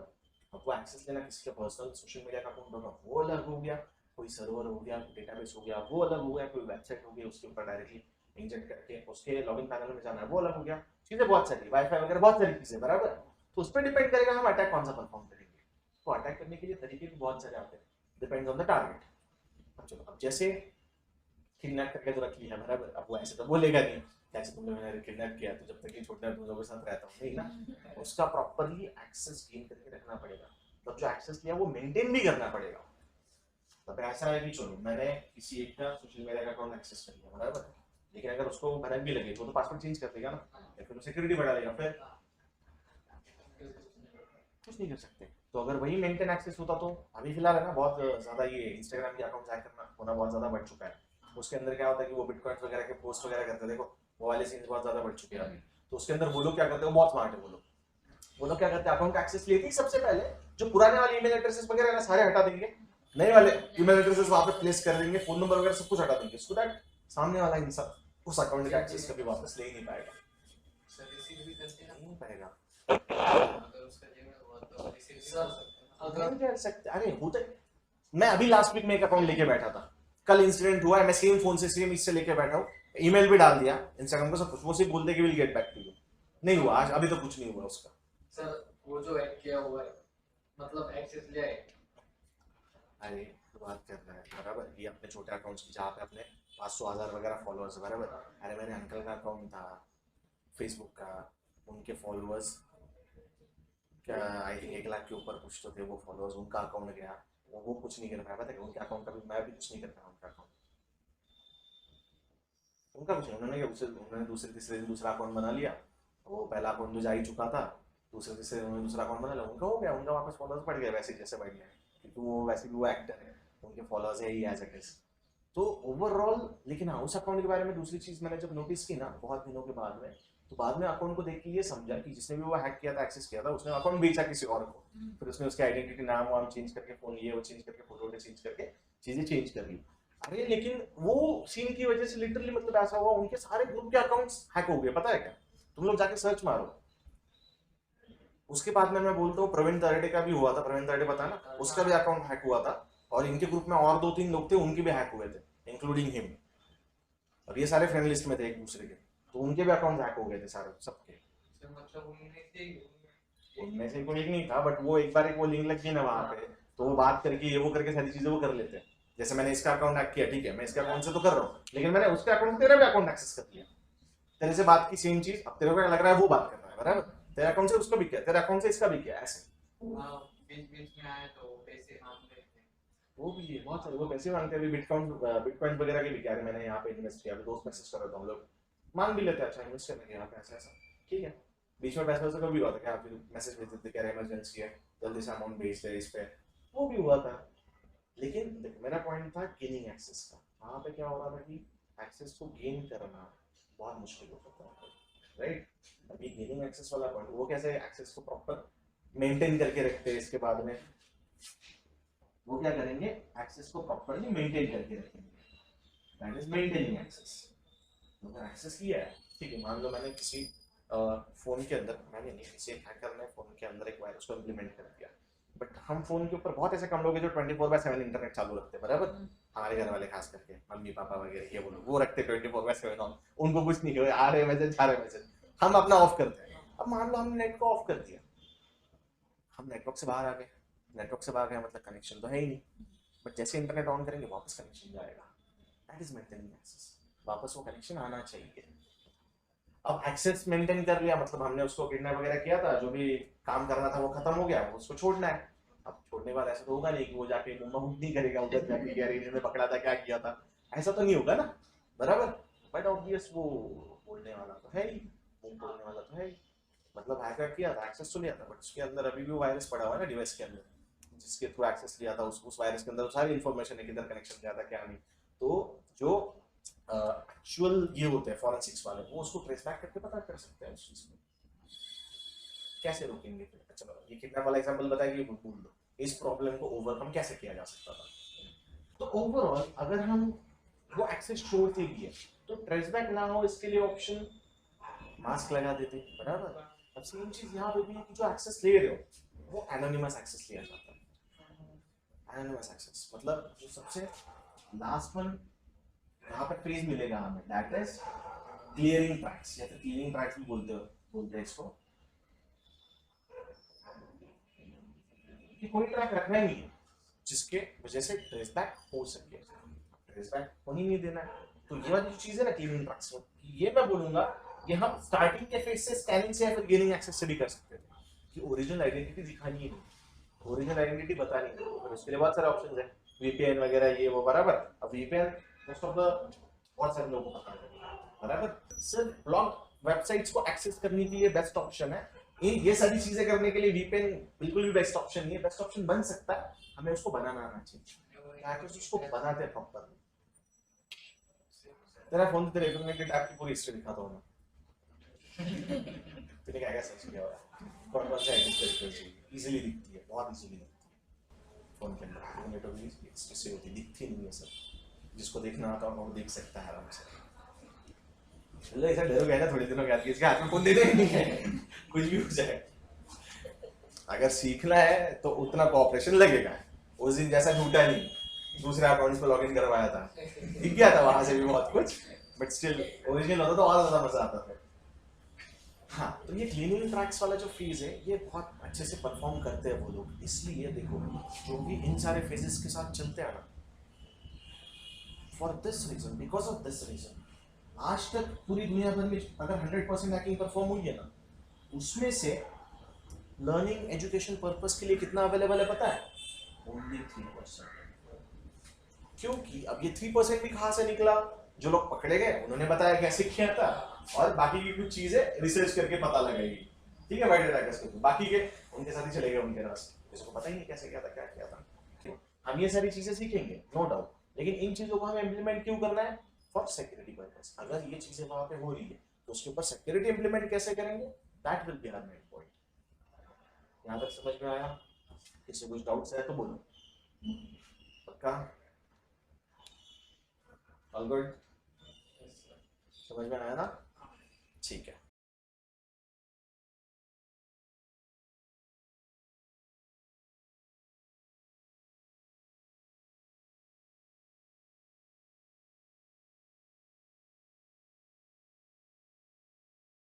अब वो एक्सेस लेना किसी का पर्सनल सोशल मीडिया का अकाउंट होगा वो अलग हो गया, कोई सर्वर हो गया, डेटाबेस हो गया वो अलग हो गया, कोई वेबसाइट हो गई उसके ऊपर डायरेक्टली इंजेक्ट करके उसके लॉगिन पैनल में जाना है वो अलग हो गया। चीजें बहुत सारी, वाईफाई वगैरह बहुत सारी चीजें बराबर। तो उस पर डिपेंड करेगा हम अटैक कौन सा परफॉर्म करेंगे। तो अटैक करने के लिए तरीके भी बहुत सारे आते हैं, डिपेंड्स ऑन द टारगेट। अब चलो, अब जैसे किडनैप करके तो रख लिया बराबर, अब वो ऐसे तो बोलेगा नहीं कैसे तुम लोगों ने किडनैप किया तो जब तक ये छोटा तुम लोगों के साथ रहता हूँ, नहीं ना। उसका प्रॉपरली एक्सेस गेन करके रखना पड़ेगा, तब जो एक्सेस लिया वो मेंटेन भी करना पड़ेगा। तब ऐसा है कि चलो मैंने किसी एक का सोशल मीडिया का अकाउंट एक्सेस कर लिया बराबर, लेकिन अगर उसको भनक भी लगे तो पासवर्ड चेंज कर देगा ना, या फिर सिक्योरिटी बढ़ा देगा, फिर कुछ नहीं कर सकते। तो अगर वही मेंटेन एक्सेस होता तो अभी फिलहाल है ना बहुत ज्यादा ये इंस्टाग्राम के अकाउंट हैक करना होना बहुत ज्यादा बढ़ चुका है। उसके अंदर क्या होता है कि वो बिटकॉइंस वगैरह के पोस्ट वगैरह करते हैं, देखो वो वाले सीन्स बहुत ज्यादा बढ़ चुके हैं अभी। तो उसके अंदर वो लोग क्या करते हैं, वो बहुत स्मार्ट है वो लोग क्या करते हैं, अकाउंट एक्सेस लेते ही सबसे पहले जो पुराने वाले ईमेल एड्रेसेस वगैरह ना सारे हटा देंगे, नए वाले ईमेल एड्रेसेस वहां पे प्लेस कर देंगे, फोन नंबर वगैरह सब कुछ हटा देंगे, सो दैट सामने वाला इंसान उस अकाउंट का एक्सेस कभी वापस ले ही नहीं पाएगा। नहीं पाएगा नहीं कर सकते। अरे होता है, मैं अभी लास्ट वीक में एक अकाउंट लेके बैठा था, कल इंसिडेंट हुआ है, मैं सेम फोन से सेम इससे लेके बैठा हूँ, ईमेल भी डाल दिया इंस्टाग्राम को सब कुछ, वो सिर्फ बोलते कि will get back to you, नहीं हुआ आज अभी तो कुछ नहीं हुआ उसका। सर वो जो हैक किया हुआ है मतलब एक्सेस लिया है। अरे तो बात कर रहा है बराबर, ये अपने छोटे अकाउंट्स की जहाँ पे अपने 500,000 वगैरह फॉलोअर्स बराबर। अरे मैंने अंकल का अकाउंट था फेसबुक का, उनके फॉलोअर्स क्या आई थिंक 1 लाख के ऊपर कुछ तो थे वो फॉलोअर्स, उनका अकाउंट गया, वो कुछ नहीं कर पाया, पता है उनके अकाउंट का भी मैं भी कुछ नहीं कर पाया, उनका अकाउंट उनका कुछ नहीं, उन्होंने उन्होंने दूसरे तीसरे दिन दूसरा अकाउंट बना लिया, वो पहला अकाउंट तो जा ही चुका था, दूसरे तीसरे दिन उन्होंने दूसरा अकाउंट बना लिया, उनका हो गया, उनका वापस फॉलोअर्स बढ़ गए वैसे जैसे बढ़ गए, क्योंकि वो वैसे भी वो एक्टर है, उनके फॉलोअर्स है ही एज इट इज। तो ओवरऑल लेकिन हाँ उस अकाउंट के बारे में दूसरी चीज मैंने जब नोटिस की ना बहुत दिनों के बाद में, तो बाद में अकाउंट को देख के ये समझा कि जिसने भी वो हैक किया था एक्सेस किया था उसने अकाउंट बेचा किसी और को, फिर उसने उसकी आइडेंटिटी नाम वाम चेंज करके फोन ये वो चेंज करके फोटो चेंज करके चीजें चेंज कर ली। अरे लेकिन वो सीन की वजह से लिटरली मतलब ऐसा हुआ उनके सारे ग्रुप के अकाउंट्स हैक हो गए, पता है क्या? तुम लोग जाके सर्च मारो। उसके बाद में मैं बोलता हूँ प्रवीण तरडे का भी हुआ था, प्रवीण तरडे पता है ना, उसका भी अकाउंट हैक हुआ था, और इनके ग्रुप में और 2-3 लोग थे उनके भी हैक हुए थे इंक्लूडिंग हिम, और ये सारे फ्रेंड लिस्ट में थे एक दूसरे के, तो उनके भी अकाउंट हैक हो गए थे सारे सबके। मतलब उनमें से कोई एक नहीं था, बट वो एक बार एक वो लिंक लग गई ना वहां पे, तो वो बात करके ये वो करके सारी चीजें वो कर लेते हैं। जैसे मैंने इसका अकाउंट हैक किया, ठीक है मैं इसके अकाउंट से तो कर रहा हूँ, लेकिन मैंने उसके अकाउंट से तेरा भी अकाउंट एक्सेस कर लिया, तेरे से बात की सेम चीज, अब तेरे को लग रहा है वो बात कर रहा है बराबर, तेरे अकाउंट से उसका भी किया, तेरे अकाउंट से इसका भी किया, ऐसे बीच बीच में आए तो पैसे मांगते हैं। वो भी है बहुत सारे, वो पैसे मांगते हैं अभी बिटकॉइन वगैरह के भी क्या, मैंने यहाँ पे इन्वेस्ट किया, अभी दोस्त मैसेज कर रहा था, हम लोग मांग भी लेते हैं, अच्छा इन्वेस्ट करने के यहाँ पे ऐसा ऐसा, ठीक है बीच में पैसा वैसा कभी हुआ था क्या, फिर मैसेज भेज देते क्या इमरजेंसी है जल्दी से अमाउंट भेज दे इस पे, वो भी हुआ था। लेकिन देख मेरा पॉइंट था गेनिंग एक्सेस का, वहाँ पे क्या हो रहा था कि एक्सेस को गेन करना बहुत मुश्किल हो सकता है राइट। अभी गेनिंग एक्सेस वाला पॉइंट, वो कैसे एक्सेस को प्रॉपर मेंटेन करके रखते हैं, इसके बाद में वो क्या करेंगे, एक्सेस को प्रॉपर्ली मेंटेन करके रखेंगे, दैट इज मेंटेनिंग एक्सेस। तो एक्सेस किया है ठीक है, मान लो मैंने किसी फोन के अंदर, मैंने नहीं किसी हैकर ने फोन के अंदर एक वायरस को इम्प्लीमेंट कर दिया, बट हम फोन के ऊपर बहुत ऐसे कम लोग हैं जो 24/7 इंटरनेट चालू रखते हैं बराबर, हमारे घर वाले खास करके मम्मी पापा वगैरह ये बोलो वो रखते 24/7 ऑन, उनको कुछ नहीं हो, आ रहे मैसेज आ रहे मैसेज, हम अपना ऑफ करते हैं। अब मान लो हमने नेट को ऑफ कर दिया, हम नेटवर्क से बाहर आ गए, नेटवर्क से बाहर गए मतलब कनेक्शन तो है ही नहीं, बट जैसे इंटरनेट ऑन करेंगे वापस कनेक्शन जाएगा, दैट इज मेंटेनिंग एक्सेस, वापस वो कनेक्शन आना चाहिए। अब एक्सेस मेंटेन कर लिया मतलब हमने उसको किडनैप वगैरह किया था, जो भी काम करना था वो खत्म हो गया, वो उसको छोड़ना है। अब छोड़ने के बाद ऐसा तो होगा नहीं कि वो जाके मुंबा नहीं करेगा उधर जाके कि यार इन्होंने पकड़ा था क्या किया था, ऐसा तो नहीं होगा ना, बराबर। बट ऑब्वियस वो बोलने वाला तो है ही, वो बोलने वाला तो है ही, मतलब हैकर किया था, एक्सेस तो लिया था, बट उसके अंदर अभी भी वो वायरस पड़ा हुआ है ना डिवाइस के अंदर, जिसके थ्रू एक्सेस लिया था, उस वायरस के अंदर सारी इन्फॉर्मेशन है, किधर कनेक्शन गया था क्या नहीं। तो जो एक्चुअल ये होते हैं फॉरेंसिक्स वाले, वो उसको ट्रेस बैक करके पता कर सकते हैं उस चीज को। कैसे रोकेंगे फिर? चलो ये किडनैप वाला एग्जांपल बताया कि भूल दो, इस प्रॉब्लम को ओवरकम कैसे किया जा सकता था। तो ओवरऑल अगर हम वो एक्सेस छोड़ते भी है तो ट्रेस बैक ना हो इसके लिए ऑप्शन मास्क लगा देते, बराबर। अब सेम चीज यहाँ पे भी है कि जो एक्सेस ले रहे हो वो एनोनिमस एक्सेस लिया जाता है। एनोनिमस एक्सेस मतलब जो सबसे लास्ट वन यहाँ पे फ्रेज मिलेगा हमें, दैट इज क्लियरिंग ट्रैक्स, या फिर क्लियरिंग ट्रैक्स भी बोलते हैं इसको, कि कोई ट्रैक रखना ही नहीं है जिसके वजह से ट्रेस बैक हो सके, ट्रेस बैक होने नहीं देना है। तो ये वाली जो चीज है ना क्लीनिंग ट्रैक्स में, ये मैं बोलूंगा कि हम स्टार्टिंग के फेज से स्कैनिंग से या फिर गेनिंग एक्सेस से भी कर सकते थे, कि ओरिजिनल आइडेंटिटी दिखानी ही नहीं, ओरिजिनल आइडेंटिटी बतानी है, और उसके लिए बहुत सारे ऑप्शंस है, वीपीएन वगैरह ये वो, बराबर। अब वीपीएन मोस्ट ऑफ द बहुत सारे लोगों को पता है, बराबर। सिर्फ ब्लॉग वेबसाइट्स को एक्सेस करने के लिए बेस्ट ऑप्शन है, ये सारी चीजें करने के लिए वीपीएन बिल्कुल भी बेस्ट ऑप्शन नहीं है, बेस्ट ऑप्शन बन सकता है, हमें उसको बनाना आना चाहिए, ताकि उसको बनाते हैं प्रॉपर। तेरा फोन तेरे इथरनेट ऐप की पूरी हिस्ट्री दिखाता हूं मैं, तूने क्या क्या सर्च किया हुआ, कौन कौन सा एडिट इजीली दिखती है, बहुत इजीली दिखती है फोन के अंदर, इथरनेट और हिस्ट्री से होती दिखती नहीं है सर, जिसको देखना आता है वो देख सकता है आराम से। चलो ऐसा डर हो गया ना थोड़े दिनों के बाद, इसके हाथ में फोन दे दे नहीं है, कुछ भी हो जाए। अगर सीखना है तो उतना कोऑपरेशन लगेगा, उस दिन जैसा झूठा नहीं, दूसरे अकाउंट्स पे लॉगिन करवाया था, दिख गया था वहां से भी बहुत कुछ, बट स्टिल ओरिजिनल होता तो और ज्यादा मजा आता था। हाँ, तो ये क्लीनिंग ट्रैक्स वाला जो फेज है ये बहुत अच्छे से परफॉर्म करते हैं वो लोग, इसलिए देखो जो भी इन सारे फेजेस के साथ चलते हैं ना, for this reason, because of this reason, आज तक पूरी दुनिया भर में अगर 100% हैकिंग परफॉर्म हुई है ना, उसमें से लर्निंग एजुकेशन पर्पस के लिए कितना अवेलेबल है पता है? ओनली 3%। क्योंकि अब ये 3% भी कहां से निकला? जो लोग पकड़े गए उन्होंने बताया कैसे किया था, और बाकी की कुछ चीजें रिसर्च करके पता लगाई, ठीक है, वाइड अटैकर्स को, बाकी के उनके साथ ही चले गए उनके रास्ते, जिसको पता ही नहीं कैसे किया था क्या किया था। क्यों? हम ये सारी चीजें सीखेंगे नो डाउट, लेकिन इन चीजों को हमें इम्प्लीमेंट क्यों करना है? For security purpose. अगर ये चीजें वहां पे हो रही है तो उसके ऊपर सिक्योरिटी इंप्लीमेंट कैसे करेंगे, that will be our main point. यहां तक समझ में आया? किसी कुछ डाउट्स है तो बोलो। पक्का? All good? समझ में आया ना? ठीक है।